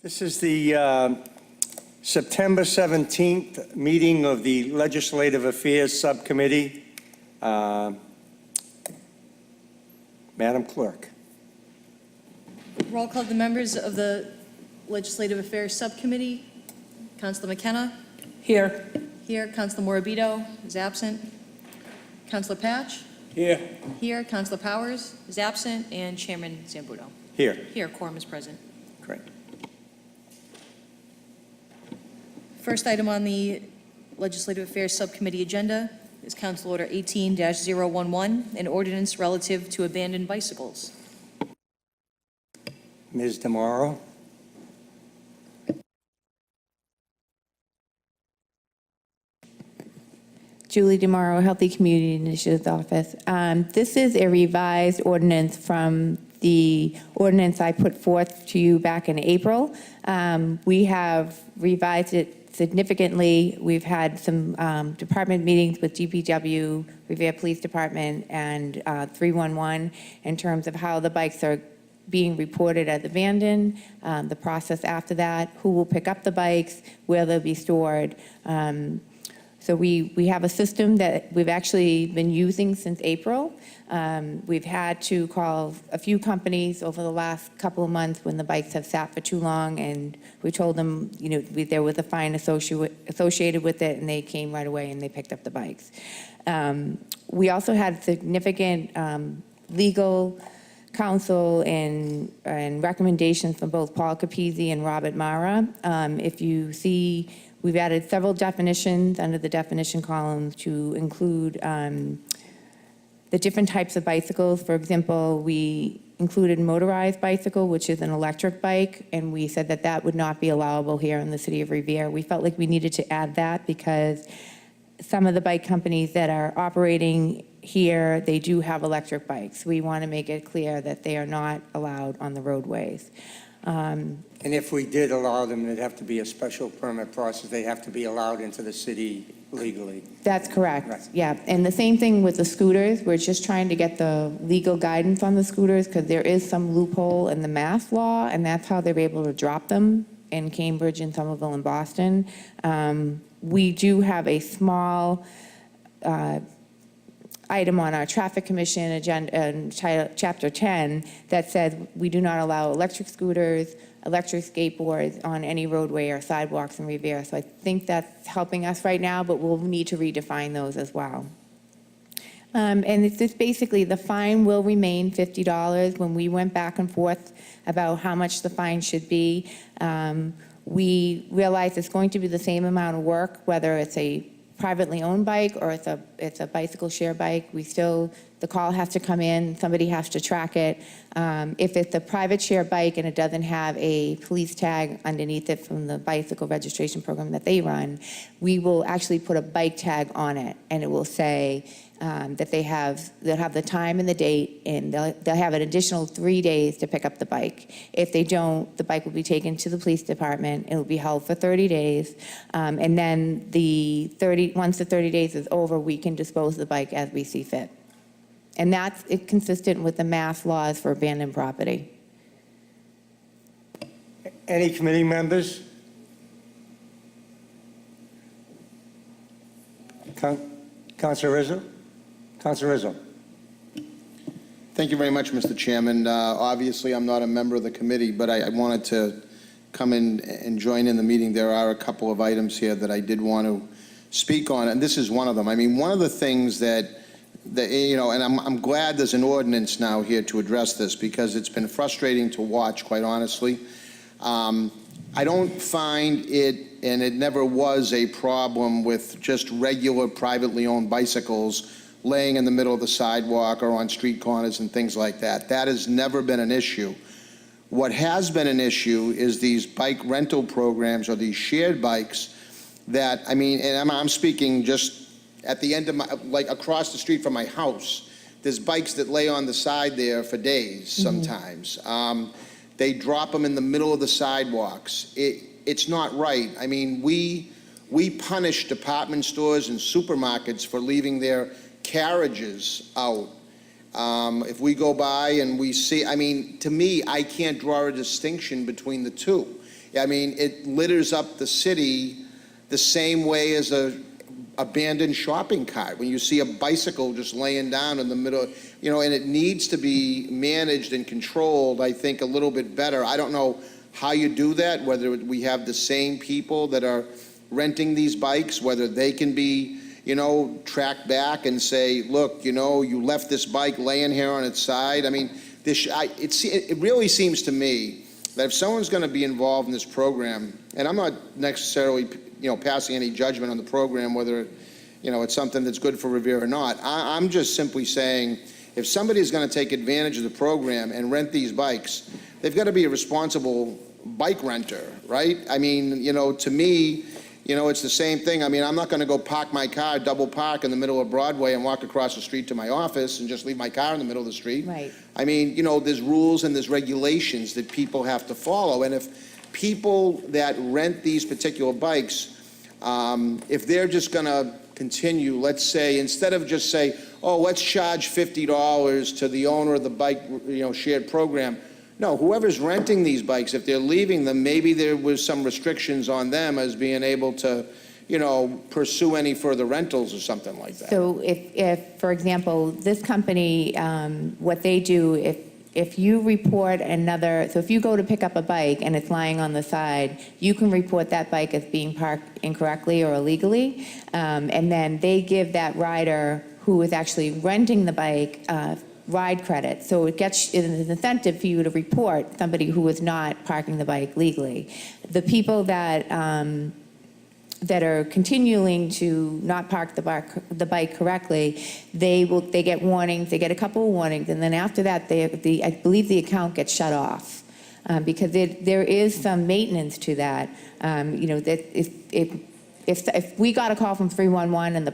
This is the September 17th meeting of the Legislative Affairs Subcommittee. Madam Clerk. Roll call of the members of the Legislative Affairs Subcommittee. Councilor McKenna? Here. Here. Councilor Morabito is absent. Councilor Patch? Here. Here. Councilor Powers is absent. And Chairman Zambudo? Here. Here. Quorum is present. Great. First item on the Legislative Affairs Subcommittee agenda is Council Order 18-011, an ordinance relative to abandoned bicycles. Ms. DeMauro. Julie DeMauro, Healthy Community Initiatives Office. This is a revised ordinance from the ordinance I put forth to you back in April. We have revised it significantly. We've had some department meetings with DPW, Revere Police Department, and 311 in terms of how the bikes are being reported as abandoned, the process after that, who will pick up the bikes, where they'll be stored. So we have a system that we've actually been using since April. We've had to call a few companies over the last couple of months when the bikes have sat for too long, and we told them, you know, there was a fine associated with it, and they came right away and they picked up the bikes. We also had significant legal counsel and recommendations from both Paul Capizzi and Robert Mara. If you see, we've added several definitions under the definition columns to include the different types of bicycles. For example, we included motorized bicycle, which is an electric bike, and we said that that would not be allowable here in the city of Revere. We felt like we needed to add that because some of the bike companies that are operating here, they do have electric bikes. We want to make it clear that they are not allowed on the roadways. And if we did allow them, there'd have to be a special permit process. They have to be allowed into the city legally. That's correct, Right. yeah. And the same thing with the scooters. We're just trying to get the legal guidance on the scooters because there is some loophole in the Mass law, and that's how they're able to drop them in Cambridge and Somerville and Boston. We do have a small item on our traffic commission agenda, chapter 10, that says we do not allow electric scooters, electric skateboards on any roadway or sidewalks in Revere. So I think that's helping us right now, but we'll need to redefine those as well. And it's just basically the fine will remain $50. When we went back and forth about how much the fine should be, we realized it's going to be the same amount of work, whether it's a privately owned bike or it's a bicycle share bike. The call has to come in, somebody has to track it. If it's a private share bike and it doesn't have a police tag underneath it from the bicycle registration program that they run, we will actually put a bike tag on it, and it will say that they'll have the time and the date, and they'll have an additional 3 days to pick up the bike. If they don't, the bike will be taken to the police department. It will be held for 30 days, and then once the 30 days is over, we can dispose of the bike as we see fit. And that's consistent with the Mass laws for abandoned property. Any committee members? Councilor Rizzo? Councilor Rizzo. Thank you very much, Mr. Chairman. Obviously, I'm not a member of the committee, but I wanted to come in and join in the meeting. There are a couple of items here that I did want to speak on, and this is one of them. I mean, one of the things that you know, and I'm glad there's an ordinance now here to address this because it's been frustrating to watch, quite honestly. I don't find it, and it never was a problem with just regular privately owned bicycles laying in the middle of the sidewalk or on street corners and things like that. That has never been an issue. What has been an issue is these bike rental programs or these shared bikes that, I mean, and I'm speaking just at the end of my, like across the street from my house, there's bikes that lay on the side there for days sometimes. They drop them in the middle of the sidewalks. It's not right. I mean, we punish department stores and supermarkets for leaving their carriages out. If we go by and we see, I mean, to me, I can't draw a distinction between the two. I mean, it litters up the city the same way as a abandoned shopping cart, when you see a bicycle just laying down in the middle, and it needs to be managed and controlled, I think, a little bit better. I don't know how you do that, whether we have the same people that are renting these bikes, whether they can be, tracked back and say, look, you left this bike laying here on its side. I mean, it really seems to me that if someone's going to be involved in this program, and I'm not necessarily, passing any judgment on the program, whether, it's something that's good for Revere or not. I'm just simply saying, if somebody's going to take advantage of the program and rent these bikes, they've got to be a responsible bike renter, right? I mean, to me, it's the same thing. I mean, I'm not going to go park my car, double park in the middle of Broadway and walk across the street to my office and just leave my car in the middle of the street. Right. I mean, there's rules and there's regulations that people have to follow. And if people that rent these particular bikes, if they're just going to continue, let's say, instead of just say, oh, let's charge $50 to the owner of the bike, shared program. No, whoever's renting these bikes, if they're leaving them, maybe there was some restrictions on them as being able to, pursue any further rentals or something like that. So if, for example, this company, what they do, if you report so if you go to pick up a bike and it's lying on the side, you can report that bike as being parked incorrectly or illegally, and then they give that rider who is actually renting the bike ride credit. So it's an incentive for you to report somebody who is not parking the bike legally. The people that are continuing to not park the bike correctly, they get warnings. They get a couple of warnings, and then after that, I believe the account gets shut off because there is some maintenance to that. That if we got a call from 311 and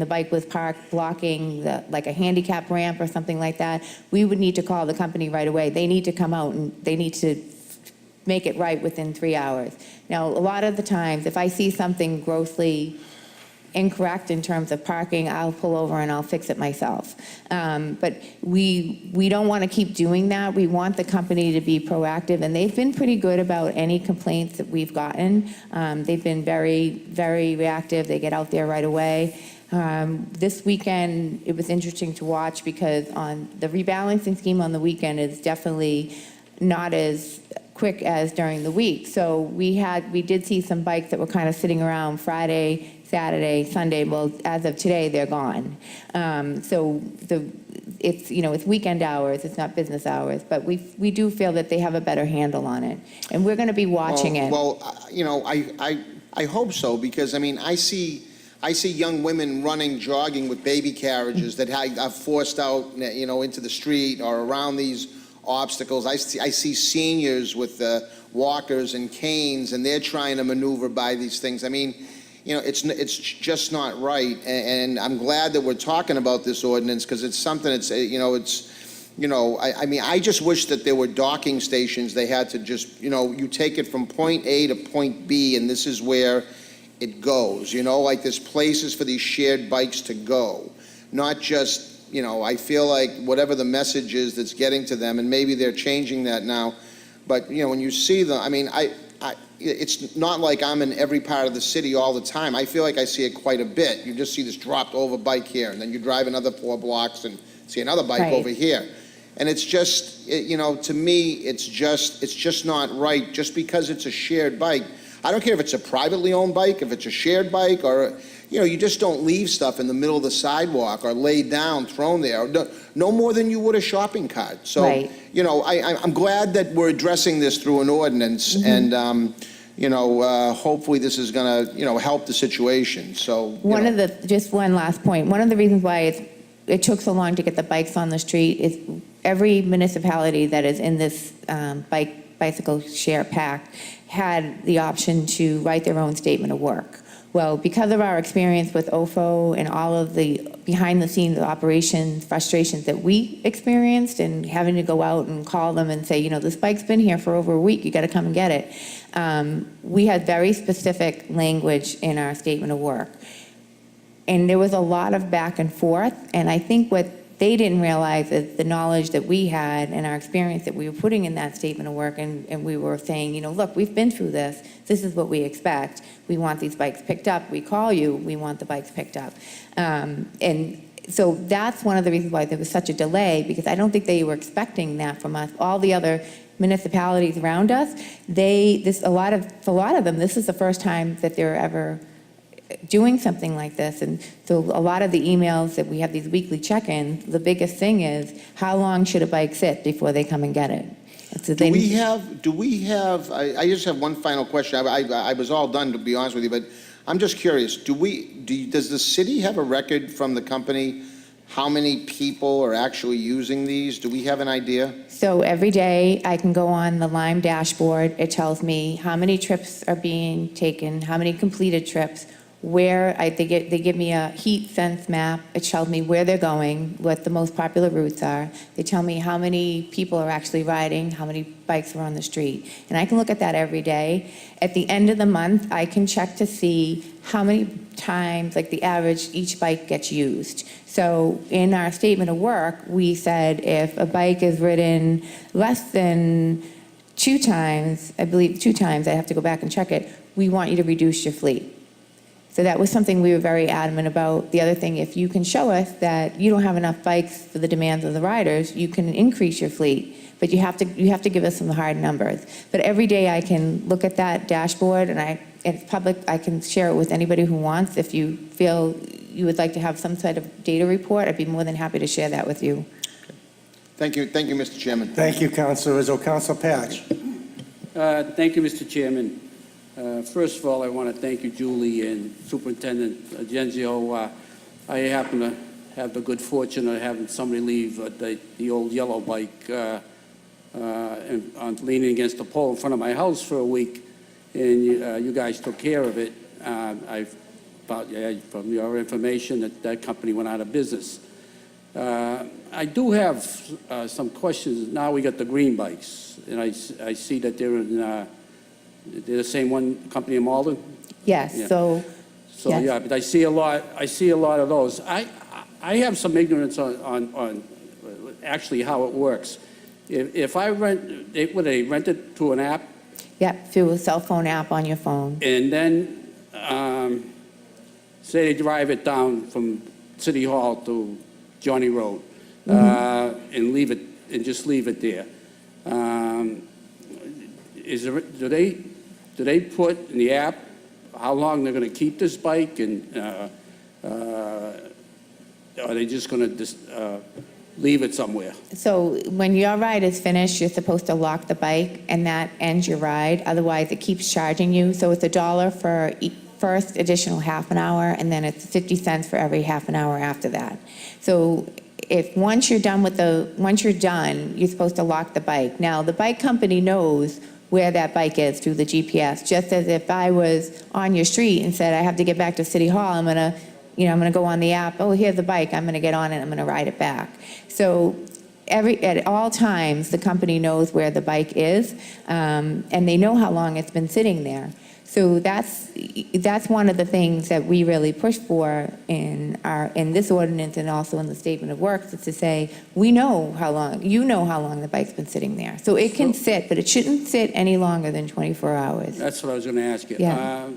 the bike was parked blocking like a handicap ramp or something like that, we would need to call the company right away. They need to come out and they need to make it right within 3 hours. Now, a lot of the times, if I see something grossly incorrect in terms of parking, I'll pull over and I'll fix it myself. But we don't want to keep doing that. We want the company to be proactive, and they've been pretty good about any complaints that we've gotten. They've been very, very reactive. They get out there right away. This weekend, it was interesting to watch because on the rebalancing scheme on the weekend is definitely not as quick as during the week. So we did see some bikes that were kind of sitting around Friday, Saturday, Sunday. Well, as of today, they're gone. So it's weekend hours, it's not business hours, but we do feel that they have a better handle on it, and we're going to be watching it. Well, I hope so, because I mean, I see young women running, jogging with baby carriages that are forced out, into the street or around these obstacles. I see seniors with walkers and canes, and they're trying to maneuver by these things. I mean, it's just not right. And I'm glad that we're talking about this ordinance, because it's something I mean, I just wish that there were docking stations. They had to just, you take it from point A to point B, and this is where it goes, like there's places for these shared bikes to go, not just, I feel like whatever the message is that's getting to them, and maybe they're changing that now, but, when you see them, I mean, it's not like I'm in every part of the city all the time. I feel like I see it quite a bit. You just see this dropped over bike here, and then you drive another 4 blocks and see another bike Right. over here. And it's just, to me, it's just not right, just because it's a shared bike. I don't care if it's a privately owned bike, if it's a shared bike, or, you just don't leave stuff in the middle of the sidewalk or laid down, thrown there, no more than you would a shopping cart. So, Right. I'm glad that we're addressing this through an ordinance, and, hopefully this is going to, help the situation. So, Just one last point. One of the reasons why it took so long to get the bikes on the street is every municipality that is in this bicycle share pact had the option to write their own statement of work. Well, because of our experience with OFO and all of the behind-the-scenes operations frustrations that we experienced, and having to go out and call them and say, this bike's been here for over a week, you got to come and get it. We had very specific language in our statement of work. And there was a lot of back and forth, and I think what they didn't realize that the knowledge that we had and our experience that we were putting in that statement of work, and we were saying, look, we've been through this. This is what we expect. We want these bikes picked up. We call you. We want the bikes picked up. And so that's one of the reasons why there was such a delay, because I don't think they were expecting that from us. All the other municipalities around us, for a lot of them, this is the first time that they're ever doing something like this. And so a lot of the emails that we have, these weekly check-ins, the biggest thing is, how long should a bike sit before they come and get it? And so Do we have, I just have one final question. I was all done, to be honest with you, but I'm just curious. Does the city have a record from the company how many people are actually using these? Do we have an idea? So every day, I can go on the Lime dashboard. It tells me how many trips are being taken, how many completed trips, they give me a heat sense map. It tells me where they're going, what the most popular routes are. They tell me how many people are actually riding, how many bikes are on the street. And I can look at that every day. At the end of the month, I can check to see how many times, like the average, each bike gets used. So in our statement of work, we said if a bike is ridden less than 2 times, I believe 2 times, I have to go back and check it, we want you to reduce your fleet. So that was something we were very adamant about. The other thing, if you can show us that you don't have enough bikes for the demands of the riders, you can increase your fleet, but you have to give us some hard numbers. But every day I can look at that dashboard, and it's public. I can share it with anybody who wants. If you feel you would like to have some sort of data report, I'd be more than happy to share that with you. Thank you, Mr. Chairman. Thank you, Councilor Rizzo. Councilor Patch. Thank you, Mr. Chairman. First of all, I want to thank you, Julie, and Superintendent Genzio. I happen to have the good fortune of having somebody leave the old yellow bike on leaning against the pole in front of my house for a week, and you guys took care of it. I found from your information that company went out of business. I do have some questions. Now we got the green bikes, and I see that they're the same one company in Malden? Yes, Yeah. so yes. Yeah, but I see a lot of those. I have some ignorance on actually how it works. If I would they rent it through an app? Yep, through a cell phone app on your phone. And then, say they drive it down from City Hall to Johnny Road, and just leave it there. Do they put in the app how long they're going to keep this bike, and are they just going to leave it somewhere? So when your ride is finished, you're supposed to lock the bike, and that ends your ride. Otherwise, it keeps charging you. So it's $1 for first additional half an hour, and then it's 50 cents for every half an hour after that. So once you're done, you're supposed to lock the bike. Now, the bike company knows where that bike is through the GPS. Just as if I was on your street and said, I have to get back to City Hall, I'm gonna go on the app, oh, here's the bike, I'm gonna get on it, I'm gonna ride it back. So at all times, the company knows where the bike is, and they know how long it's been sitting there. So that's one of the things that we really push for in this ordinance and also in the statement of works, is to say, you know how long the bike's been sitting there. So it can sit, but it shouldn't sit any longer than 24 hours. That's what I was going to ask you. Yeah.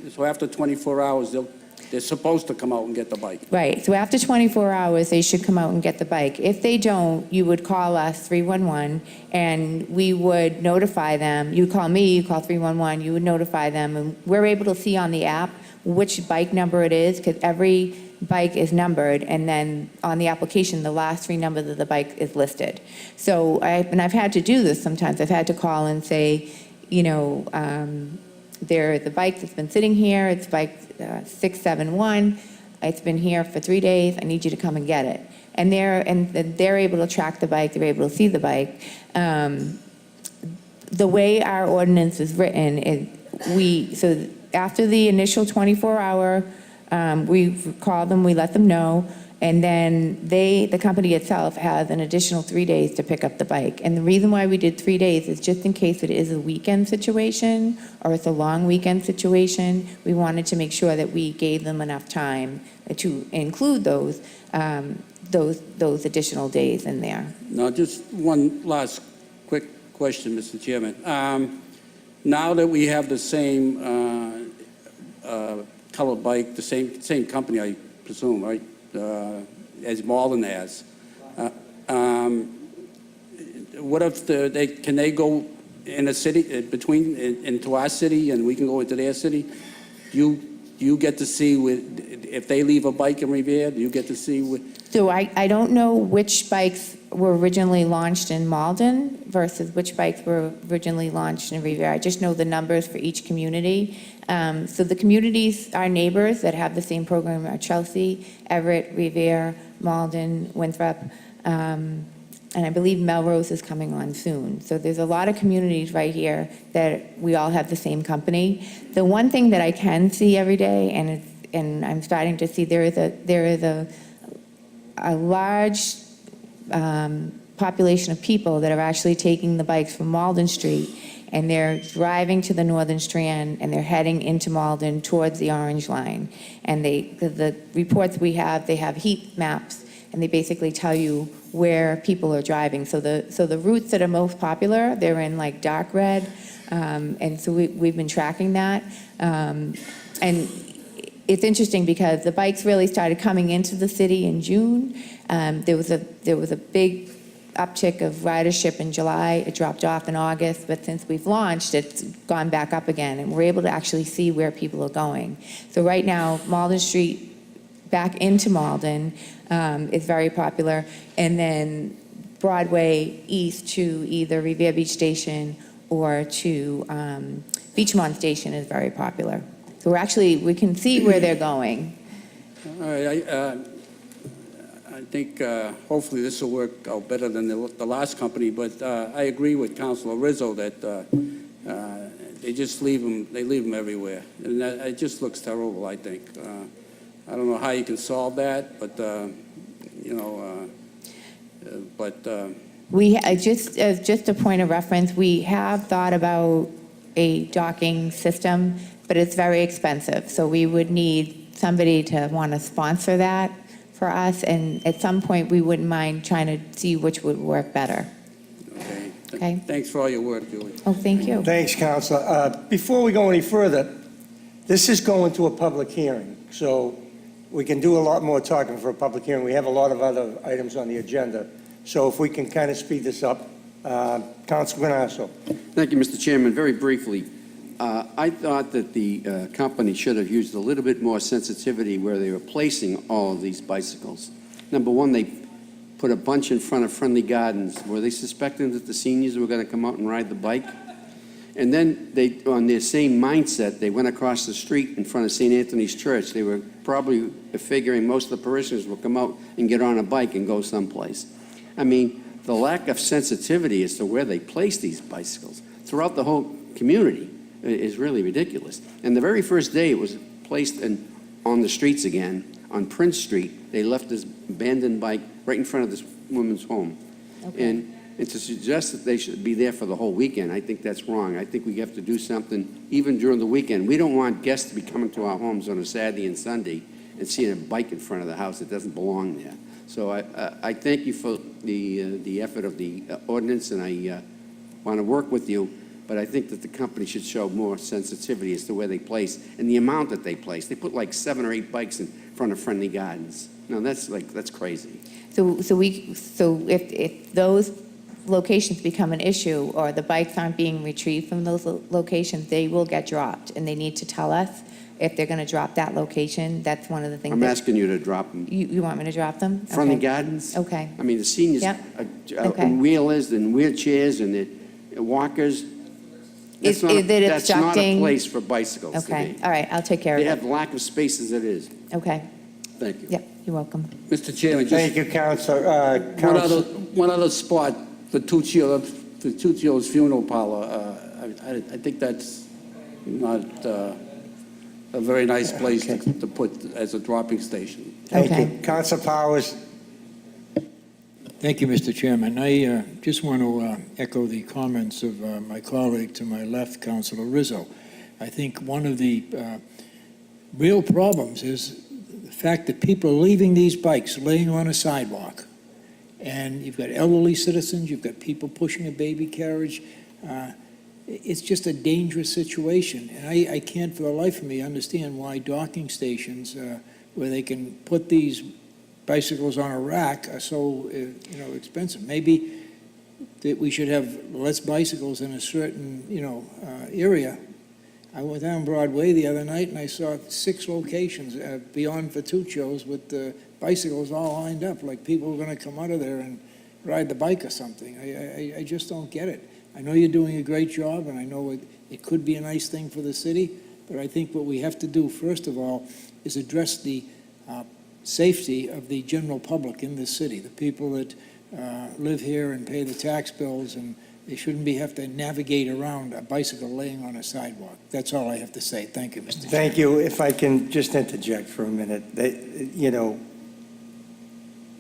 So after 24 hours, they're supposed to come out and get the bike. Right, so after 24 hours, they should come out and get the bike. If they don't, you would call us, 311, and we would notify them. You call me, you call 311, you would notify them, and we're able to see on the app which bike number it is, because every bike is numbered, and then on the application, the last 3 numbers of the bike is listed. So, I've had to do this sometimes. I've had to call and say, the bike that's been sitting here, it's bike 671, it's been here for 3 days, I need you to come and get it. And they're able to track the bike, they're able to see the bike. The way our ordinance is written is so after the initial 24-hour, we call them, we let them know, and then the company itself has an additional 3 days to pick up the bike. And the reason why we did 3 days is just in case it is a weekend situation or it's a long weekend situation, we wanted to make sure that we gave them enough time to include those. those additional days in there. Now, just one last quick question, Mr. Chairman. Now that we have the same colored bike, the same company, I presume, right, as Malden has, what if can they go in a city, into our city, and we can go into their city? Do you get to see if they leave a bike in Revere, do you get to see So I don't know which bikes were originally launched in Malden versus which bikes were originally launched in Revere. I just know the numbers for each community. So the communities, our neighbors that have the same program are Chelsea, Everett, Revere, Malden, Winthrop, and I believe Melrose is coming on soon. So there's a lot of communities right here that we all have the same company. The one thing that I can see every day, and I'm starting to see there is a large population of people that are actually taking the bikes from Malden Street, and they're driving to the Northern Strand, and they're heading into Malden towards the Orange Line. And the reports we have, they have heat maps, and they basically tell you where people are driving. So the routes that are most popular, they're in like dark red, and so we've been tracking that. And it's interesting because the bikes really started coming into the city in June. There was a big uptick of ridership in July. It dropped off in August, but since we've launched, it's gone back up again, and we're able to actually see where people are going. So right now, Malden Street back into Malden is very popular, and then Broadway east to either Revere Beach Station or to Beachmont Station is very popular. So we can see where they're going. All right, I think hopefully this will work out better than the last company, but I agree with Councilor Rizzo that they just leave them everywhere, and it just looks terrible, I think. I don't know how you can solve that, but Just a point of reference, we have thought about a docking system, but it's very expensive. So we would need somebody to want to sponsor that for us, and at some point, we wouldn't mind trying to see which would work better. Okay. Thanks for all your work, Julie. Oh, thank you. Thanks, Counselor. Before we go any further, this is going to a public hearing, so we can do a lot more talking for a public hearing. We have a lot of other items on the agenda. So if we can kind of speed this up, Councilor Guanasso. Thank you, Mr. Chairman. Very briefly, I thought that the company should have used a little bit more sensitivity where they were placing all of these bicycles. Number one, they put a bunch in front of Friendly Gardens. Were they suspecting that the seniors were going to come out and ride the bike? And then they, on their same mindset, they went across the street in front of St. Anthony's Church. They were probably figuring most of the parishioners will come out and get on a bike and go someplace. I mean, the lack of sensitivity as to where they place these bicycles throughout the whole community is really ridiculous. And the very first day it was placed on the streets again, on Prince Street, they left this abandoned bike right in front of this woman's home. Okay. And to suggest that they should be there for the whole weekend, I think that's wrong. I think we have to do something even during the weekend. We don't want guests to be coming to our homes on a Saturday and Sunday and seeing a bike in front of the house that doesn't belong there. So I thank you for the effort of the ordinance, and I want to work with you, but I think that the company should show more sensitivity as to where they place and the amount that they place. They put like 7 or 8 bikes in front of Friendly Gardens. No, that's crazy. So if those locations become an issue, or the bikes aren't being retrieved from those locations, they will get dropped, and they need to tell us if they're going to drop that location. That's one of the things. I'm asking you to drop them. You want me to drop them? Friendly Okay. Gardens? Okay. I mean, the seniors, Yep. Okay. and wheelers and wheelchairs and the walkers. Is it That's not a obstructing? place for bicycles to Okay, be. all right, I'll take care of They have it. lack of space as it is. Okay, Thank you. yep, you're welcome. Mr. Chairman, just Thank you, Counselor. one other spot, the Tuccio's funeral parlor. I think that's not a very nice place to put as a dropping station. Thank Okay. you. Counselor Powers. Thank you, Mr. Chairman. I just want to echo the comments of my colleague to my left, Councilor Rizzo. I think one of the real problems is the fact that people are leaving these bikes laying on a sidewalk, and you've got elderly citizens, you've got people pushing a baby carriage, it's just a dangerous situation. And I can't for the life of me understand why docking stations where they can put these bicycles on a rack are so, expensive. Maybe that we should have less bicycles in a certain, area. I went down Broadway the other night and I saw 6 locations beyond Vituccio's with the bicycles all lined up, like people were going to come out of there and ride the bike or something. I just don't get it. I know you're doing a great job, and I know it could be a nice thing for the city, but I think what we have to do, first of all, is address the safety of the general public in this city, the people that live here and pay the tax bills, and they shouldn't have to navigate around a bicycle laying on a sidewalk. That's all I have to say. Thank you, Mr. Chairman. Thank you. If I can just interject for a minute,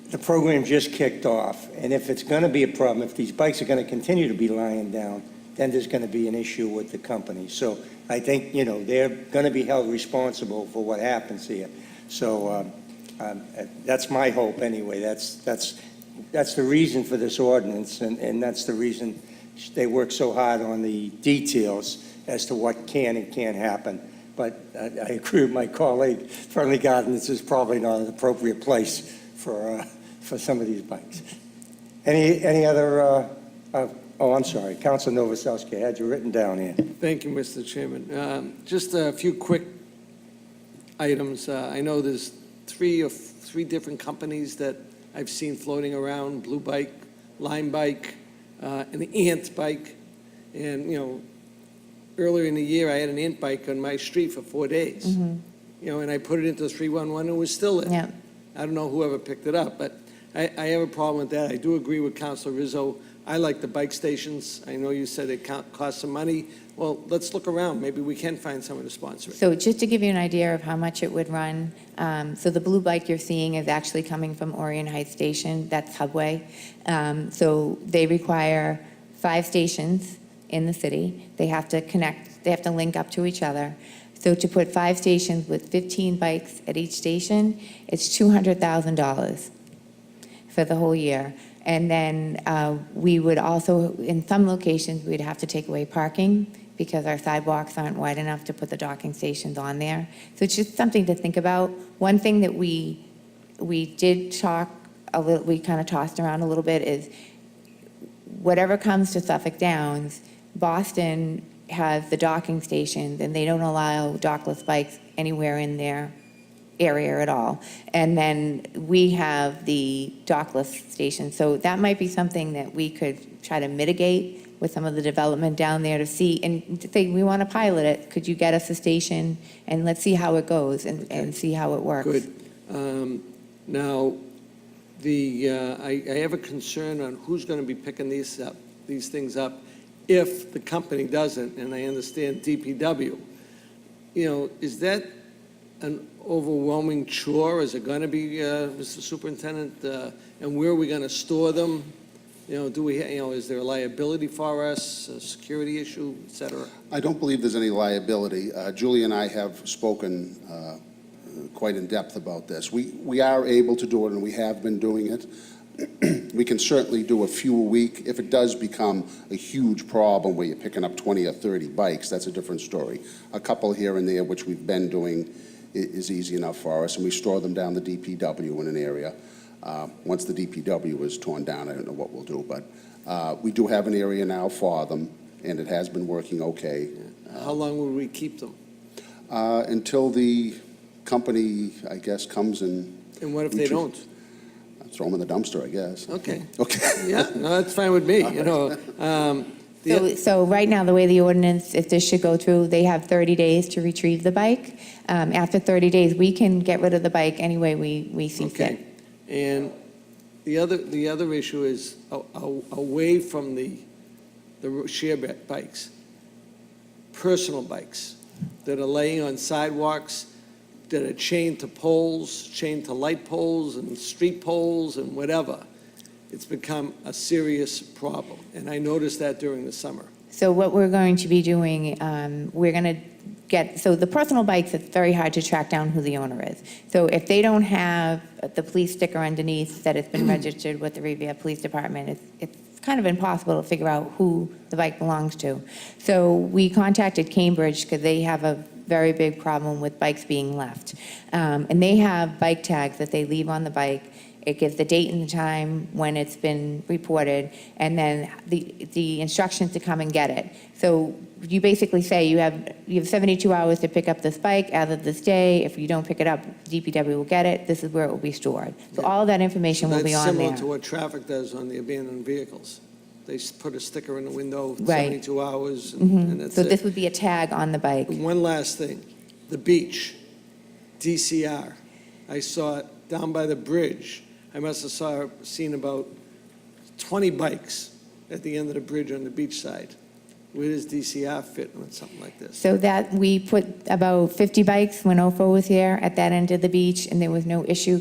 the program just kicked off, and if it's going to be a problem, if these bikes are going to continue to be lying down, then there's going to be an issue with the company. So I think, they're going to be held responsible for what happens here. So that's my hope anyway. That's the reason for this ordinance, and that's the reason they work so hard on the details as to what can and can't happen. But I agree with my colleague, Friendly Gardens is probably not an appropriate place for some of these bikes. Any other, I'm sorry, Council Novoselsky, I had you written down here. Thank you, Mr. Chairman. Just a few quick items. I know there's three different companies that I've seen floating around: Blue Bike, Lime Bike, and the Ant Bike. And, earlier in the year, I had an Ant Bike on my street for 4 days. And I put it into 311 and it was still there. Yeah. I don't know whoever picked it up, but I have a problem with that. I do agree with Councilor Rizzo. I like the bike stations. I know you said it costs some money. Well, let's look around. Maybe we can find someone to sponsor it. So just to give you an idea of how much it would run, so the blue bike you're seeing is actually coming from Orion Heights Station. That's Hubway. So they require 5 stations in the city. They have to connect, they have to link up to each other. So to put 5 stations with 15 bikes at each station, it's $200,000 for the whole year. And then we would also, in some locations, we'd have to take away parking because our sidewalks aren't wide enough to put the docking stations on there. So it's just something to think about. One thing that we did talk a little, we kind of tossed around a little bit is whatever comes to Suffolk Downs, Boston has the docking stations, and they don't allow dockless bikes anywhere in their area at all. And then we have the dockless station. So that might be something that we could try to mitigate with some of the development down there to see, and to say, we want to pilot it. Could you get us a station, and let's see how it goes and see how it works. Good. Now, I have a concern on who's going to be picking these things up if the company doesn't, and I understand DPW. Is that an overwhelming chore? Is it going to be, Mr. Superintendent? And where are we going to store them? Do we, is there a liability for us, a security issue, et cetera? I don't believe there's any liability. Julie and I have spoken quite in depth about this. We are able to do it, and we have been doing it. We can certainly do a few a week. If it does become a huge problem where you're picking up 20 or 30 bikes, that's a different story. A couple here and there, which we've been doing, is easy enough for us, and we store them down the DPW in an area. Once the DPW is torn down, I don't know what we'll do, but we do have an area now for them, and it has been working okay. How long will we keep them? Until the company, I guess, comes and... And what if they don't? Throw them in the dumpster, I guess. Okay. Okay. Yeah, no, that's fine with me, So right now, the way the ordinance, if this should go through, they have 30 days to retrieve the bike. After 30 days, we can get rid of the bike any way we see fit. Okay. And the other issue is away from the share bikes, personal bikes that are laying on sidewalks, that are chained to poles, chained to light poles and street poles and whatever. It's become a serious problem, and I noticed that during the summer. So what we're going to be doing, we're going to get, so the personal bikes, it's very hard to track down who the owner is. So if they don't have the police sticker underneath that it's been registered with the Revere Police Department, it's kind of impossible to figure out who the bike belongs to. So we contacted Cambridge because they have a very big problem with bikes being left. And they have bike tags that they leave on the bike. It gives the date and the time when it's been reported, and then the instructions to come and get it. So you basically say you have 72 hours to pick up this bike as of this day. If you don't pick it up, DPW will get it. This is where it will be stored. So all of that information will be on That's there. similar to what traffic does on the abandoned vehicles. They put a sticker in the window, Right. 72 hours, and that's So this it. would be a tag on the bike. One last thing, the beach, DCR. I saw it down by the bridge. I must have seen about 20 bikes at the end of the bridge on the beach side. Where does DCR fit on something like this? So that, we put about 50 bikes when OFO was here at that end of the beach, and there was no issue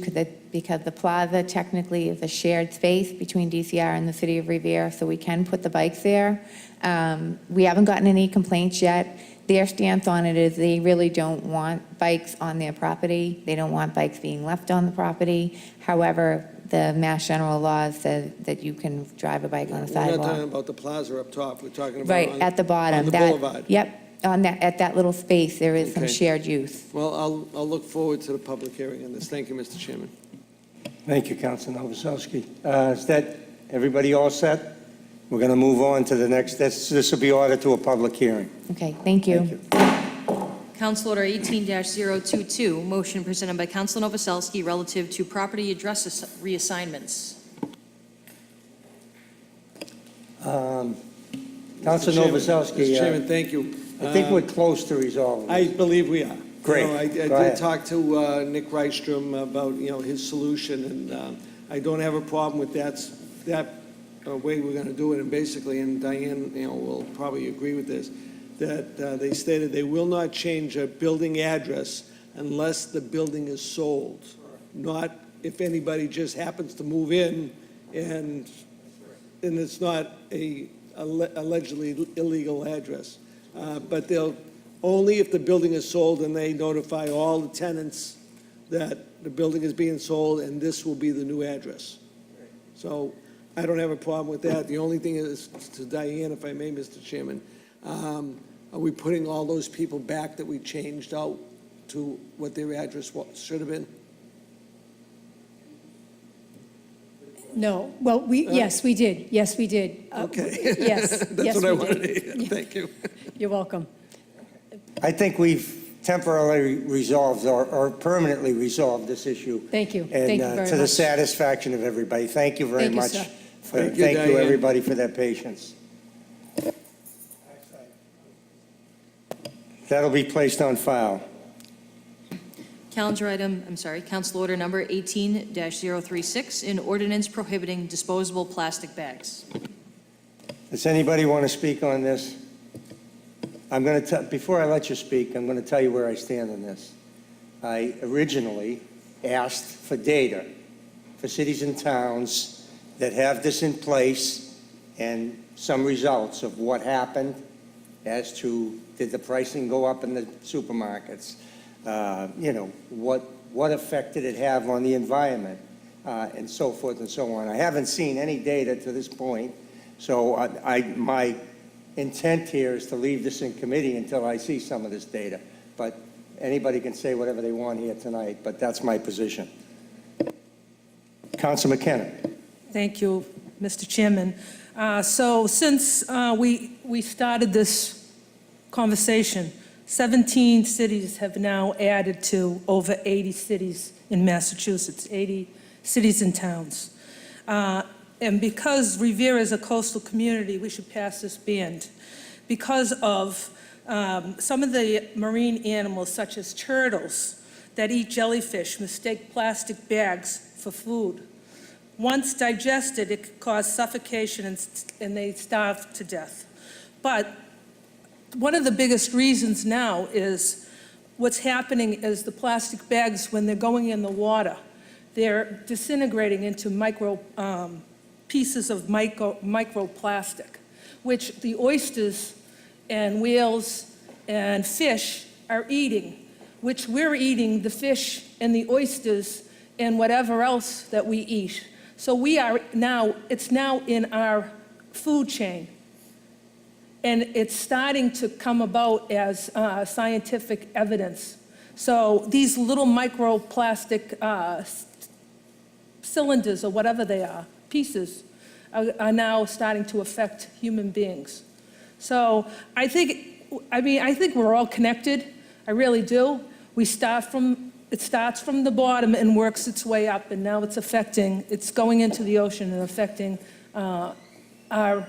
because the plaza technically is a shared space between DCR and the city of Revere, so we can put the bikes there. We haven't gotten any complaints yet. Their stance on it is they really don't want bikes on their property. They don't want bikes being left on the property. However, the Mass General law says that you can drive a bike on a We're not talking sidewalk. about the plaza up top, we're talking about Right, on- at the bottom. on the That- boulevard. Yep, on that, at that little space, there is some Okay. shared use. Well, I'll look forward to the public hearing on this. Thank you, Mr. Chairman. Thank you, Councilor Novoselsky. Is that, everybody all set? We're going to move on to the next, this will be ordered to a public hearing. Okay, thank you. Council Order 18-022, motion presented by Councilor Novoselsky relative to property address reassignments. Councilor Mr. Novoselsky, Chairman, thank you. I think we're close to resolving I this. believe we are. Great. You know, I Go did ahead. talk to Nick Rydstrom about, his solution, and I don't have a problem with that way we're going to do it. And basically, and Diane, will probably agree with this, that they stated they will not change a building address unless the building is sold, not if anybody just happens to move in and it's not a allegedly illegal address. But they'll, only if the building is sold and they notify all the tenants that the building is being sold and this will be the new address. So I don't have a problem with that. The only thing is, to Diane, if I may, Mr. Chairman, are we putting all those people back that we changed out to what their address should have been? No, well, yes, we did, yes, we did. Okay. Yes, That's yes, what I we wanted did. to hear. Thank you. You're welcome. I think we've temporarily resolved or permanently resolved this issue. Thank you. Thank you And very to the much. satisfaction of everybody. Thank you very Thank you, much. sir. Thank you, Thank you, Diane. everybody, for their patience. That'll be placed on file. Council Order number 18-036, an ordinance prohibiting disposable plastic bags. Does anybody want to speak on this? I'm going to, before I let you speak, I'm going to tell you where I stand on this. I originally asked for data for cities and towns that have this in place and some results of what happened as to, did the pricing go up in the supermarkets? What effect did it have on the environment, and so forth and so on. I haven't seen any data to this point, so my intent here is to leave this in committee until I see some of this data. But anybody can say whatever they want here tonight, but that's my position. Councilor McKenna. Thank you, Mr. Chairman. So since we started this conversation, 17 cities have now added to over 80 cities in Massachusetts, 80 cities and towns. And because Revere is a coastal community, we should pass this ban. Because of some of the marine animals, such as turtles, that eat jellyfish, mistake plastic bags for food. Once digested, it could cause suffocation and they starve to death. But one of the biggest reasons now is what's happening is the plastic bags, when they're going in the water, they're disintegrating into pieces of microplastic, which the oysters and whales and fish are eating, which we're eating the fish and the oysters and whatever else that we eat. So it's now in our food chain. And it's starting to come about as scientific evidence. So these little microplastic cylinders or whatever they are, pieces, are now starting to affect human beings. So I think we're all connected. I really do. It starts from the bottom and works its way up, and now it's going into the ocean and affecting our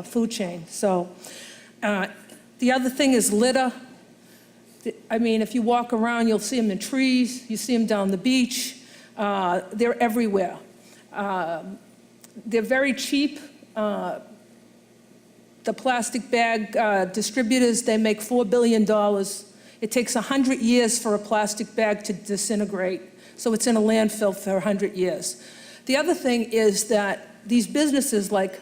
food chain. So the other thing is litter. If you walk around, you'll see them in trees, you see them down the beach. They're everywhere. They're very cheap. The plastic bag distributors, they make $4 billion. It takes 100 years for a plastic bag to disintegrate, so it's in a landfill for 100 years. The other thing is that these businesses like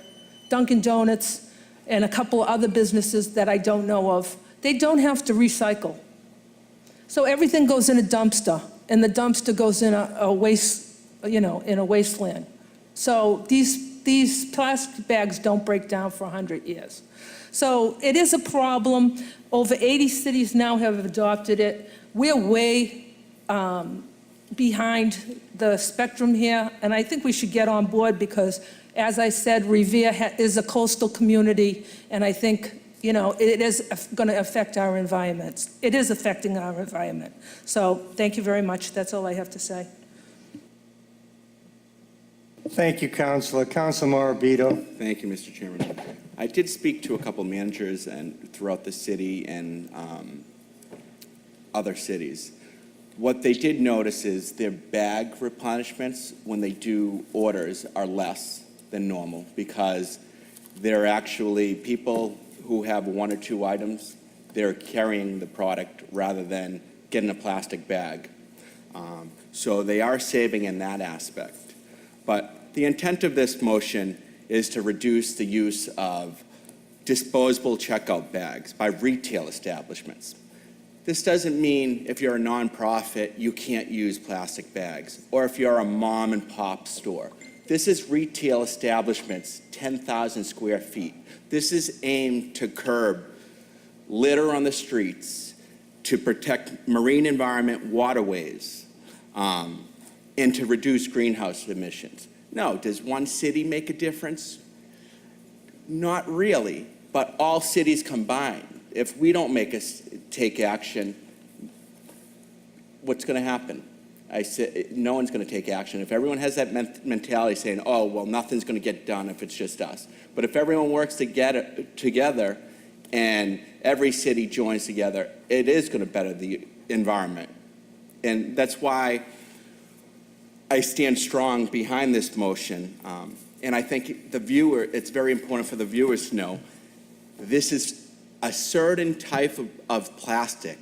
Dunkin' Donuts and a couple other businesses that I don't know of, they don't have to recycle. So everything goes in a dumpster, and the dumpster goes in a wasteland. So these plastic bags don't break down for 100 years. So it is a problem. Over 80 cities now have adopted it. We're way behind the spectrum here, and I think we should get on board because, as I said, Revere is a coastal community, and I think it is going to affect our environment. It is affecting our environment. So thank you very much. That's all I have to say. Thank you, Councilor. Councilor Morabito. Thank you, Mr. Chairman. I did speak to a couple managers throughout the city and other cities. What they did notice is their bag replenishments, when they do orders, are less than normal because they're actually people who have 1 or 2 items, they're carrying the product rather than getting a plastic bag. So they are saving in that aspect. But the intent of this motion is to reduce the use of disposable checkout bags by retail establishments. This doesn't mean if you're a nonprofit, you can't use plastic bags, or if you're a mom and pop store. This is retail establishments, 10,000 square feet. This is aimed to curb litter on the streets, to protect marine environment waterways, and to reduce greenhouse emissions. No, does one city make a difference? Not really, but all cities combined. If we don't take action, what's going to happen? I said, no one's going to take action. If everyone has that mentality saying, oh, well, nothing's going to get done if it's just us. But if everyone works together and every city joins together, it is going to better the environment. And that's why I stand strong behind this motion. And I think it's very important for the viewers to know, this is a certain type of plastic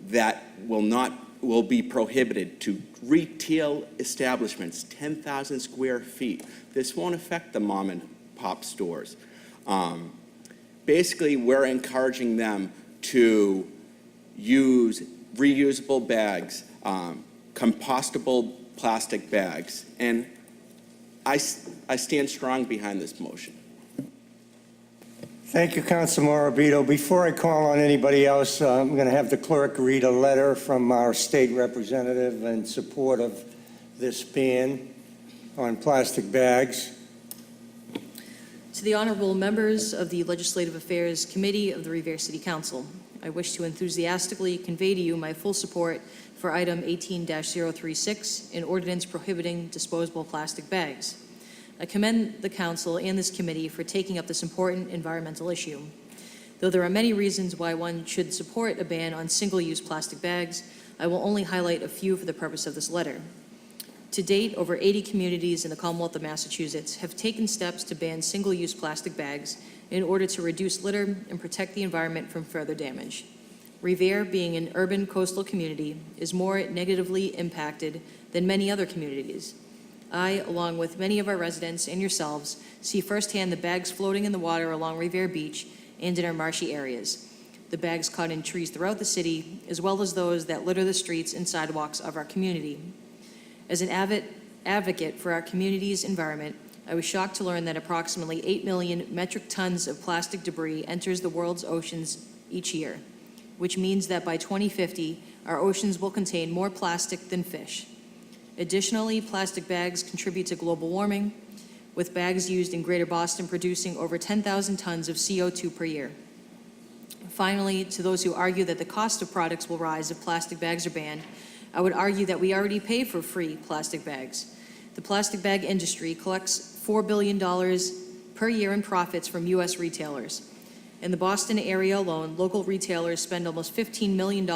that will be prohibited to retail establishments, 10,000 square feet. This won't affect the mom and pop stores. Basically, we're encouraging them to use reusable bags, compostable plastic bags, and I stand strong behind this motion. Thank you, Councilor Morabito. Before I call on anybody else, I'm going to have the clerk read a letter from our state representative in support of this ban on plastic bags. To the honorable members of the Legislative Affairs Committee of the Revere City Council, I wish to enthusiastically convey to you my full support for item 18-036, an ordinance prohibiting disposable plastic bags. I commend the council and this committee for taking up this important environmental issue. Though there are many reasons why one should support a ban on single-use plastic bags, I will only highlight a few for the purpose of this letter. To date, over 80 communities in the Commonwealth of Massachusetts have taken steps to ban single-use plastic bags in order to reduce litter and protect the environment from further damage. Revere, being an urban coastal community, is more negatively impacted than many other communities. I, along with many of our residents and yourselves, see firsthand the bags floating in the water along Revere Beach and in our marshy areas. the bags cut in trees throughout the city, as well as those that litter the streets and sidewalks of our community. As an avid advocate for our community's environment, I was shocked to learn that approximately 8 million metric tons of plastic debris enters the world's oceans each year, which means that by 2050, our oceans will contain more plastic than fish. Additionally, plastic bags contribute to global warming, with bags used in Greater Boston producing over 10,000 tons of CO2 per year. Finally, to those who argue that the cost of products will rise if plastic bags are banned, I would argue that we already pay for free plastic bags. The plastic bag industry collects $4 billion per year in profits from U.S. retailers. In the Boston area alone, local retailers spend almost $15 million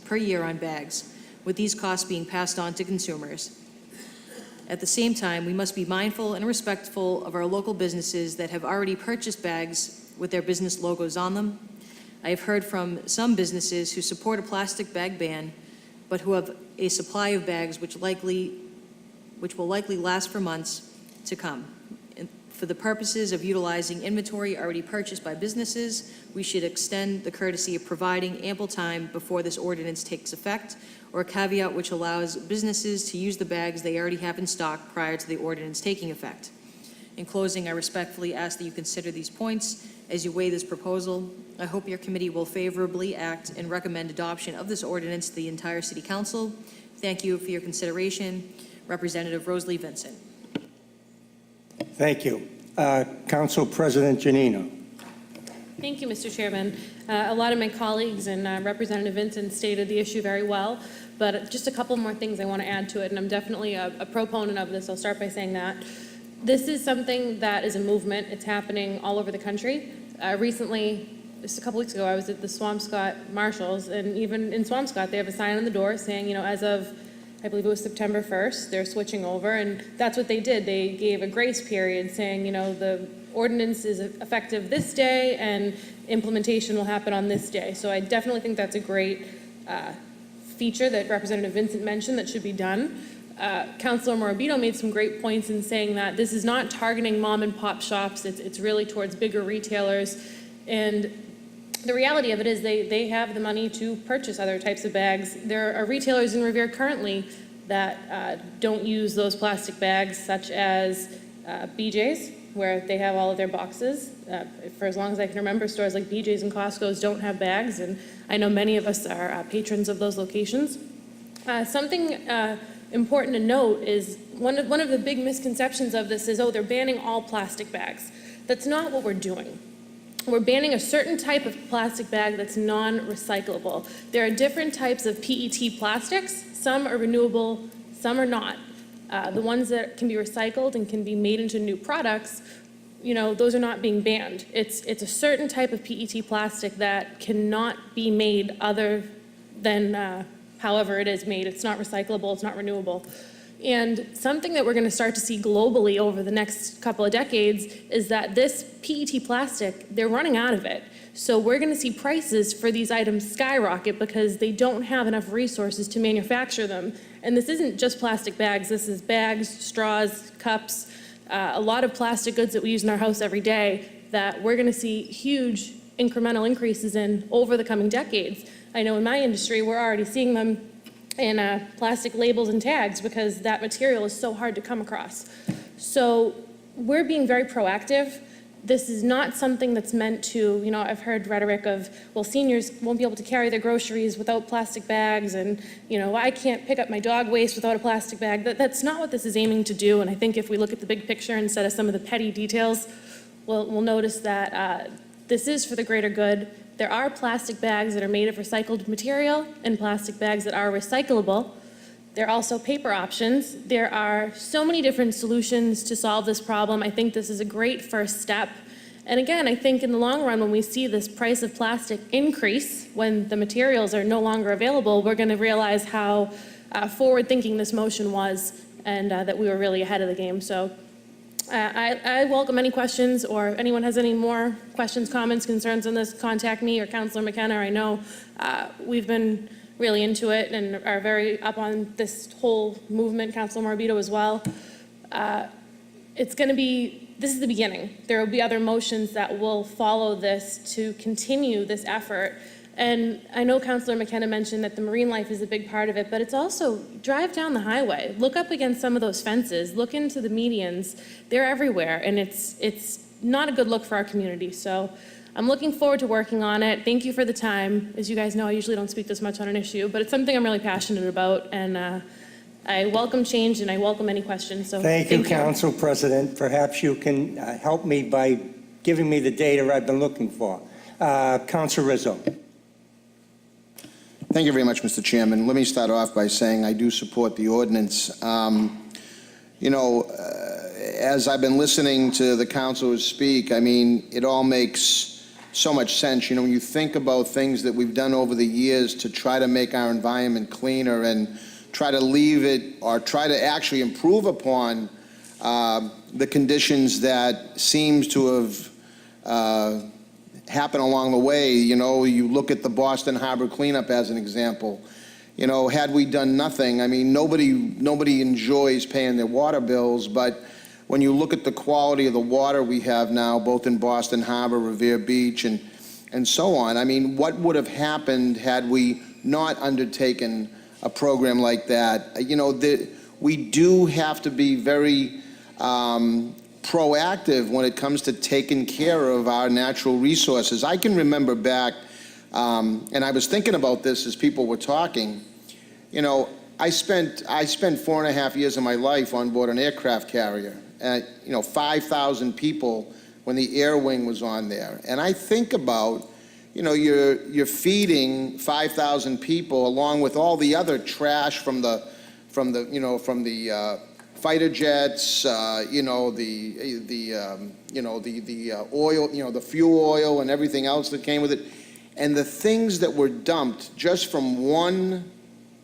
per year on bags, with these costs being passed on to consumers. At the same time, we must be mindful and respectful of our local businesses that have already purchased bags with their business logos on them. I have heard from some businesses who support a plastic bag ban, but who have a supply of bags which will likely last for months to come. And for the purposes of utilizing inventory already purchased by businesses, we should extend the courtesy of providing ample time before this ordinance takes effect, or a caveat which allows businesses to use the bags they already have in stock prior to the ordinance taking effect. In closing, I respectfully ask that you consider these points as you weigh this proposal. I hope your committee will favorably act and recommend adoption of this ordinance to the entire City Council. Thank you for your consideration. Representative Rosalie Vincent. Thank you. Council President Janino. Thank you, Mr. Chairman. A lot of my colleagues and Representative Vincent stated the issue very well, but just a couple more things I want to add to it, and I'm definitely a proponent of this. I'll start by saying that. This is something that is a movement. It's happening all over the country. Recently, just a couple weeks ago, I was at the Swampscott Marshalls, and even in Swampscott, they have a sign on the door saying, you know, as of, I believe it was September 1st, they're switching over, and that's what they did. They gave a grace period saying, you know, the ordinance is effective this day, and implementation will happen on this day. So I definitely think that's a great feature that Representative Vincent mentioned that should be done. Councilor Morabito made some great points in saying that this is not targeting mom and pop shops, it's really towards bigger retailers. And the reality of it is they have the money to purchase other types of bags. There are retailers in Revere currently that don't use those plastic bags, such as BJ's, where they have all of their boxes. For as long as I can remember, stores like BJ's and Costco's don't have bags, and I know many of us are patrons of those locations. Something important to note is one of the big misconceptions of this is, oh, they're banning all plastic bags. That's not what we're doing. We're banning a certain type of plastic bag that's non-recyclable. There are different types of PET plastics. Some are renewable, some are not. The ones that can be recycled and can be made into new products, you know, those are not being banned. It's a certain type of PET plastic that cannot be made other than however it is made. It's not recyclable, it's not renewable. And something that we're going to start to see globally over the next couple of decades is that this PET plastic, they're running out of it. So we're going to see prices for these items skyrocket because they don't have enough resources to manufacture them. And this isn't just plastic bags. This is bags, straws, cups, a lot of plastic goods that we use in our house every day that we're going to see huge incremental increases in over the coming decades. I know in my industry, we're already seeing them in plastic labels and tags because that material is so hard to come across. So we're being very proactive. This is not something that's meant to, you know, I've heard rhetoric of, well, seniors won't be able to carry their groceries without plastic bags, and, you know, I can't pick up my dog waste without a plastic bag. That's not what this is aiming to do, and I think if we look at the big picture instead of some of the petty details, we'll notice that this is for the greater good. There are plastic bags that are made of recycled material and plastic bags that are recyclable. There are also paper options. There are so many different solutions to solve this problem. I think this is a great first step. And again, I think in the long run, when we see this price of plastic increase, when the materials are no longer available, we're going to realize how forward-thinking this motion was and that we were really ahead of the game. So I welcome any questions, or if anyone has any more questions, comments, concerns on this, contact me or Councilor McKenna. I know we've been really into it and are very up on this whole movement, Councilor Morabito as well. It's going to be this is the beginning. There will be other motions that will follow this to continue this effort. And I know Councilor McKenna mentioned that the marine life is a big part of it, but it's also drive down the highway, look up against some of those fences, look into the medians. They're everywhere, and it's not a good look for our community. So I'm looking forward to working on it. Thank you for the time. As you guys know, I usually don't speak this much on an issue, but it's something I'm really passionate about, and I welcome change and I welcome any questions. So Thank you, Council President. Perhaps you can help me by giving me the data I've been looking for. Council Rizzo. Thank you very much, Mr. Chairman. Let me start off by saying I do support the ordinance. As I've been listening to the councilors speak, I mean, it all makes so much sense. When you think about things that we've done over the years to try to make our environment cleaner and try to leave it or try to actually improve upon the conditions that seems to have happened along the way. You look at the Boston Harbor cleanup as an example. Had we done nothing, I mean, nobody enjoys paying their water bills, but when you look at the quality of the water we have now, both in Boston Harbor, Revere Beach, and so on, I mean, what would have happened had we not undertaken a program like that? We do have to be very proactive when it comes to taking care of our natural resources. I can remember back, and I was thinking about this as people were talking, I spent 4.5 years of my life on board an aircraft carrier, 5,000 people when the Air Wing was on there. And I think about, you're feeding 5,000 people along with all the other trash from the fighter jets, the oil, the fuel oil and everything else that came with it. And the things that were dumped just from one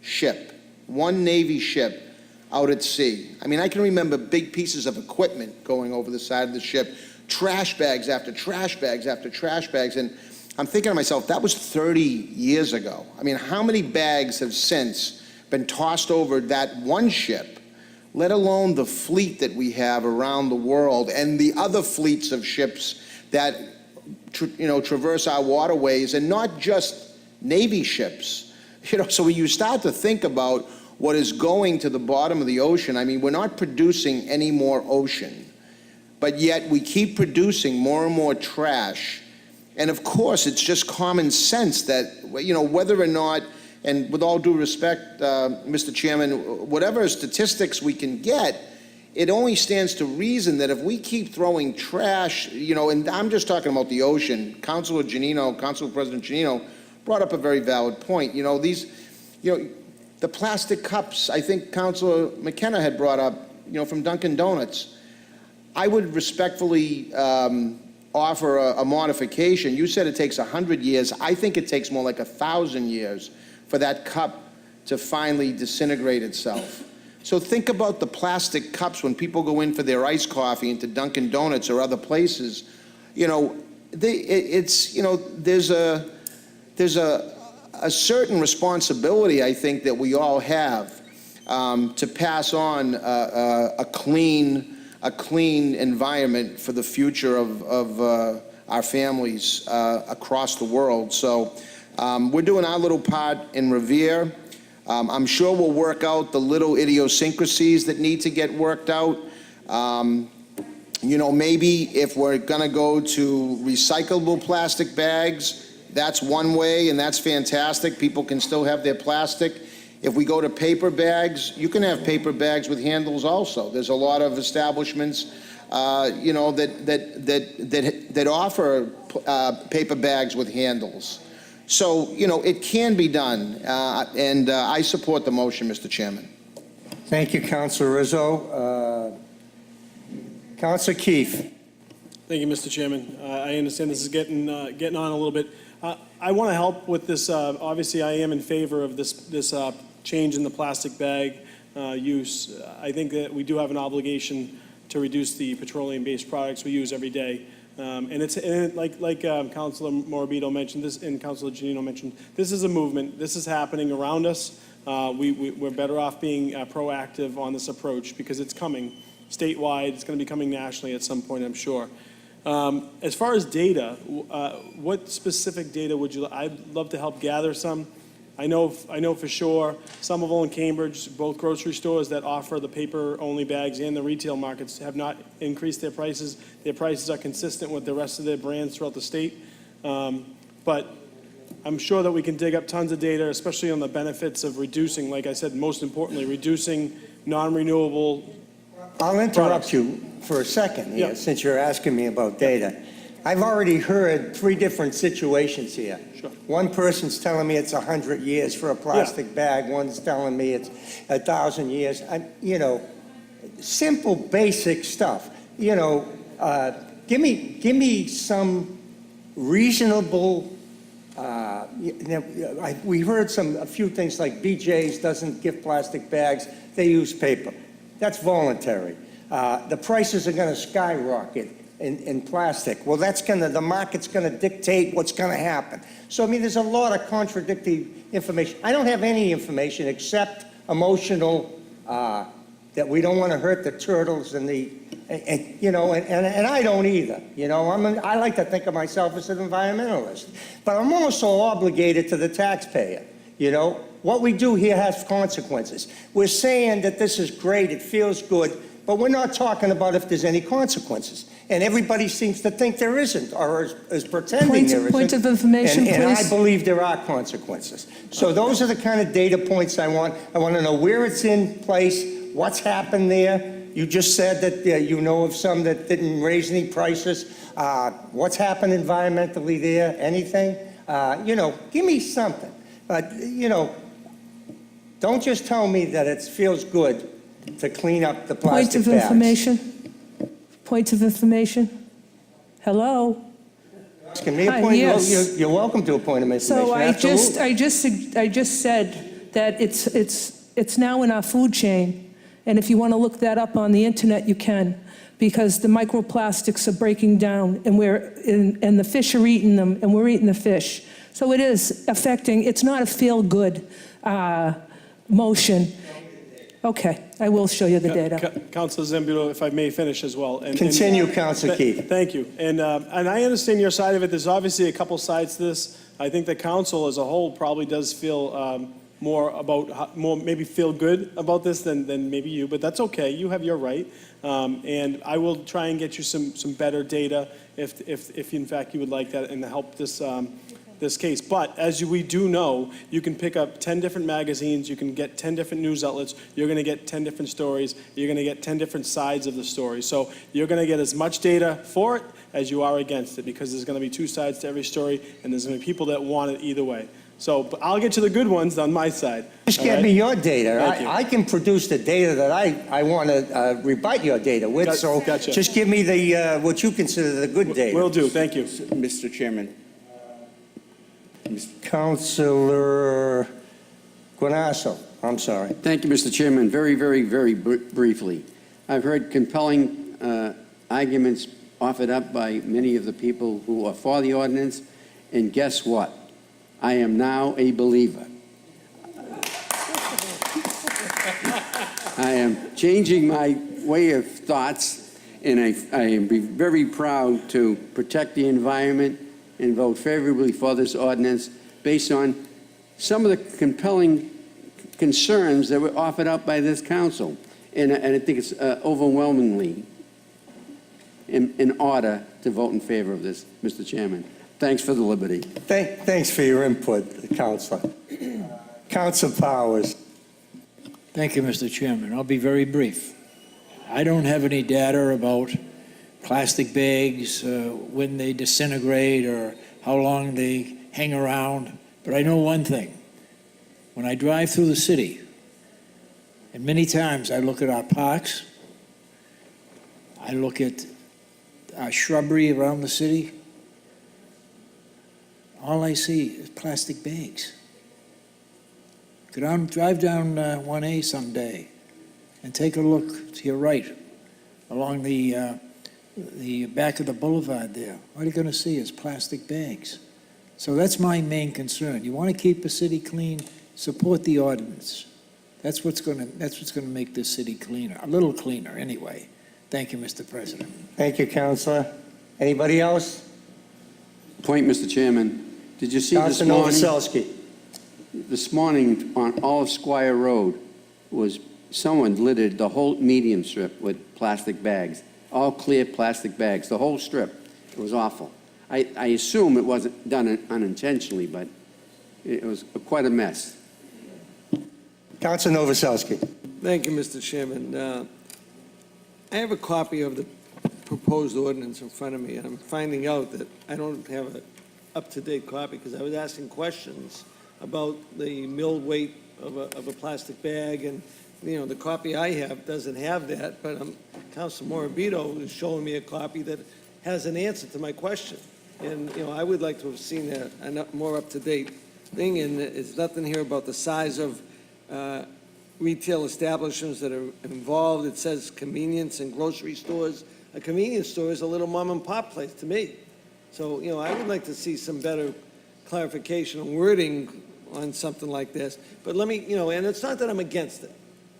ship, one Navy ship out at sea. I mean, I can remember big pieces of equipment going over the side of the ship, trash bags after trash bags after trash bags. And I'm thinking to myself, that was 30 years ago. I mean, how many bags have since been tossed over that one ship, let alone the fleet that we have around the world and the other fleets of ships that traverse our waterways, and not just Navy ships. So when you start to think about what is going to the bottom of the ocean, I mean, we're not producing any more ocean, but yet we keep producing more and more trash. And of course, it's just common sense that, whether or not, and with all due respect, Mr. Chairman, whatever statistics we can get, it only stands to reason that if we keep throwing trash, and I'm just talking about the ocean, Council President Janino brought up a very valid point. The plastic cups, I think Councilor McKenna had brought up, from Dunkin' Donuts. I would respectfully offer a modification. You said it takes 100 years. I think it takes more like 1,000 years for that cup to finally disintegrate itself. So think about the plastic cups when people go in for their iced coffee into Dunkin' Donuts or other places. There's a certain responsibility, I think, that we all have to pass on a clean environment for the future of our families across the world. So we're doing our little part in Revere. I'm sure we'll work out the little idiosyncrasies that need to get worked out. Maybe if we're going to go to recyclable plastic bags, that's one way, and that's fantastic. People can still have their plastic. If we go to paper bags, you can have paper bags with handles also. There's a lot of establishments, that offer paper bags with handles. So, it can be done, and I support the motion, Mr. Chairman. Thank you, Councilor Rizzo. Councilor Keefe. Thank you, Mr. Chairman. I understand this is getting on a little bit. I want to help with this. Obviously, I am in favor of this change in the plastic bag use. I think that we do have an obligation to reduce the petroleum-based products we use every day. Like Councilor Morabito mentioned this, and Councilor Janino mentioned, this is a movement. This is happening around us. We're better off being proactive on this approach because it's coming. statewide. It's going to be coming nationally at some point, I'm sure. As far as data, what specific data would you, I'd love to help gather some. I know for sure, Somerville and Cambridge, both grocery stores that offer the paper-only bags and the retail markets have not increased their prices. Their prices are consistent with the rest of their brands throughout the state. But I'm sure that we can dig up tons of data, especially on the benefits of reducing, like I said, most importantly, reducing non-renewable. I'll interrupt you for a second here, Yeah. since you're asking me about data. I've already heard 3 different situations here. Sure. One person's telling me it's 100 years for a plastic bag, one's telling me it's 1,000 years. Simple, basic stuff. Give me some reasonable, we heard a few things like BJ's doesn't give plastic bags, they use paper. That's voluntary. The prices are going to skyrocket in plastic. Well, the market's going to dictate what's going to happen. So, there's a lot of contradictory information. I don't have any information except emotional, that we don't want to hurt the turtles and I don't either. I like to think of myself as an environmentalist. But I'm also obligated to the taxpayer. What we do here has consequences. We're saying that this is great, it feels good, but we're not talking about if there's any consequences. And everybody seems to think there isn't, or is pretending there isn't. Point of information, And I please. believe there are consequences. So those are the kind of data points I want. I want to know where it's in place, what's happened there. You just said that you know of some that didn't raise any prices. What's happened environmentally there? Anything? Give me something. But, don't just tell me that it feels good to clean up the Point plastic of bags. information. Point of information. Hello? Asking me a Hi, point, yes. you're welcome to a point of information. So Absolutely. I just said that it's now in our food chain, and if you want to look that up on the internet, you can, because the microplastics are breaking down, and the fish are eating them, and we're eating the fish. So it is affecting. It's not a feel-good motion. Okay, I will show you the data. Councilor Zambito, if I may finish as well. Continue, Councilor Keith. Thank you. And I understand your side of it. There's obviously a couple sides to this. I think the council as a whole probably does feel maybe feel good about this than maybe you, but that's okay. You have your right. And I will try and get you some better data if in fact you would like that and to help this case. But as we do know, you can pick up 10 different magazines, you can get 10 different news outlets, you're going to get 10 different stories, you're going to get 10 different sides of the story. So you're going to get as much data for it as you are against it, because there's going to be 2 sides to every story, and there's going to be people that want it either way. So but I'll get you the good ones on my side. Just all get right? me your data. Thank you. I can produce the data that I want to rebut your data with, so Gotcha. just give me what you consider the good data. Will do. Thank you. Mr. Chairman. Councilor Guanasso, I'm sorry. Thank you, Mr. Chairman. Very, very, very briefly. I've heard compelling arguments offered up by many of the people who are for the ordinance, and guess what? I am now a believer. I am changing my way of thoughts, and I am very proud to protect the environment and vote favorably for this ordinance based on some of the compelling concerns that were offered up by this council. And I think it's overwhelmingly in order to vote in favor of this, Mr. Chairman. Thanks for the liberty. Thanks for your input, Councilor. Councilor Powers. Thank you, Mr. Chairman. I'll be very brief. I don't have any data about plastic bags, when they disintegrate or how long they hang around, but I know one thing. When I drive through the city, and many times I look at our parks, I look at our shrubbery around the city, all I see is plastic bags. Go down, drive down 1A someday and take a look to your right along the back of the boulevard there. What are you going to see is plastic bags. So that's my main concern. You want to keep the city clean, support the ordinance. That's what's going to make this city cleaner, a little cleaner anyway. Thank you, Mr. President. Thank you, Counselor. Anybody else? Point, Mr. Chairman. Did you see this Counselor morning? Novoselsky. This morning on Olive Squire Road was, someone littered the whole median strip with plastic bags, all clear plastic bags, the whole strip. It was awful. I assume it wasn't done unintentionally, but it was quite a mess. Counselor Novoselsky. Thank you, Mr. Chairman. I have a copy of the proposed ordinance in front of me, and I'm finding out that I don't have an up-to-date copy because I was asking questions about the mill weight of a plastic bag, and, you know, the copy I have doesn't have that, but Councilor Morabito is showing me a copy that has an answer to my question. And, you know, I would like to have seen a more up-to-date thing, and it's nothing here about the size of retail establishments that are involved. It says convenience and grocery stores. A convenience store is a little mom-and-pop place to me. So, you know, I would like to see some better clarification and wording on something like this. But let me, you know, and it's not that I'm against it.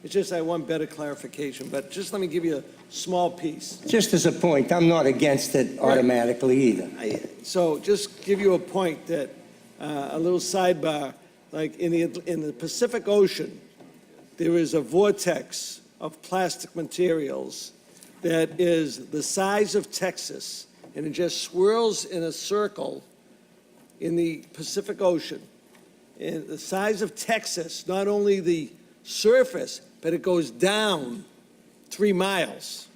It's just I want better clarification. But just let me give you a small piece. Just as a point, I'm not against it automatically either. So just give you a point that, a little sidebar, like in the Pacific Ocean, there is a vortex of plastic materials that is the size of Texas, and it just swirls in a circle in the Pacific Ocean. And the size of Texas, not only the surface, but it goes down 3 miles.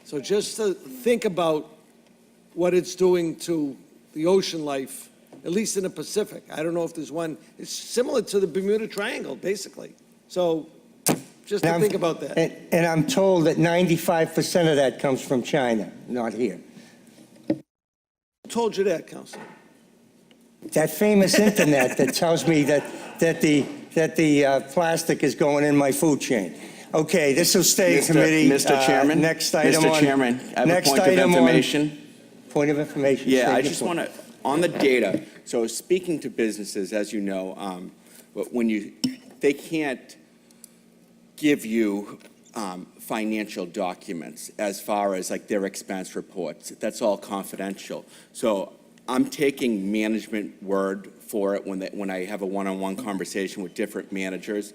So just to think about what it's doing to the ocean life, at least in the Pacific. I don't know if there's one, it's similar to the Bermuda Triangle, basically. So just to think about that. And I'm told that 95% of that comes from China, not here. Who told you that, Councilor? That famous internet that tells me that the plastic is going in my food chain. Okay, this will stay in committee. Mr. Chairman? Next item on. Mr. Chairman, I have a next point of item on- information. Point of information. Yeah, State I your just point. want to, on the data, so speaking to businesses, as you know, they can't give you financial documents as far as like their expense reports. That's all confidential. So I'm taking management word for it when I have a one-on-one conversation with different managers.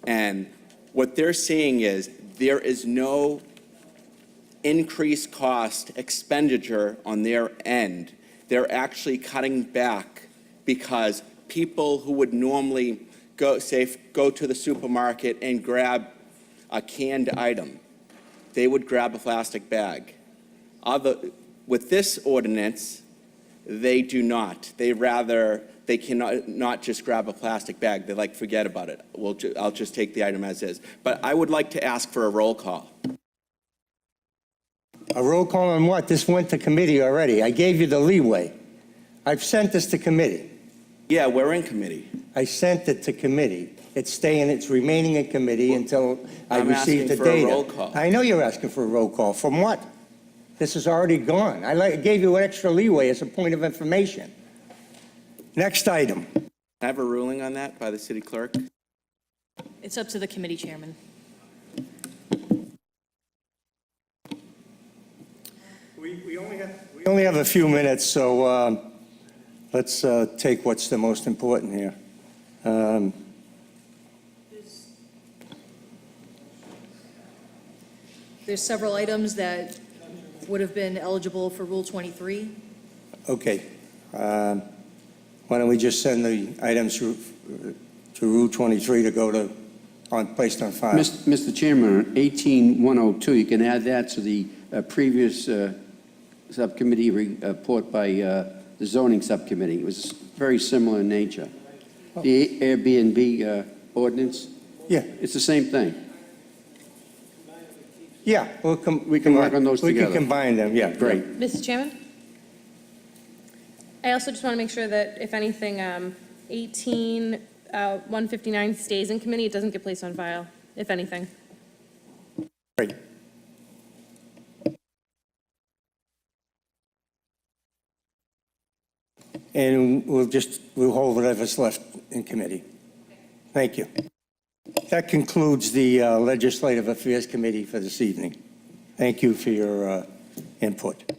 And what they're seeing is there is no increased cost expenditure on their end. They're actually cutting back because people who would normally go to the supermarket and grab a canned item, they would grab a plastic bag. With this ordinance, they do not. They cannot not just grab a plastic bag. They like, forget about it. I'll just take the item as is. But I would like to ask for a roll call. A roll call on what? This went to committee already. I gave you the leeway. I've sent this to committee. Yeah, we're in committee. I sent it to committee. It's remaining in committee until I I'm receive the asking for a data. roll call. I know you're asking for a roll call. From what? This is already gone. I gave you an extra leeway as a point of information. Next item. Can I have a ruling on that by the city clerk? It's up to the committee chairman. We only have a few minutes, so let's take what's the most important here. There's several items that would have been eligible for Rule 23. Okay. Why don't we just send the items to Rule 23 to go placed on file? Mr. Chairman, on 18102, you can add that to the previous subcommittee report by the zoning subcommittee. It was very similar in nature. The Airbnb ordinance, Yeah, it's the same thing. yeah, we can work on those We together. can combine them, yeah. Great. Mr. Chairman? I also just want to make sure that if anything, 159 stays in committee, it doesn't get placed on file, if anything. Great. And we'll hold whatever's left in committee. Thank you. That concludes the Legislative Affairs Committee for this evening. Thank you for your input.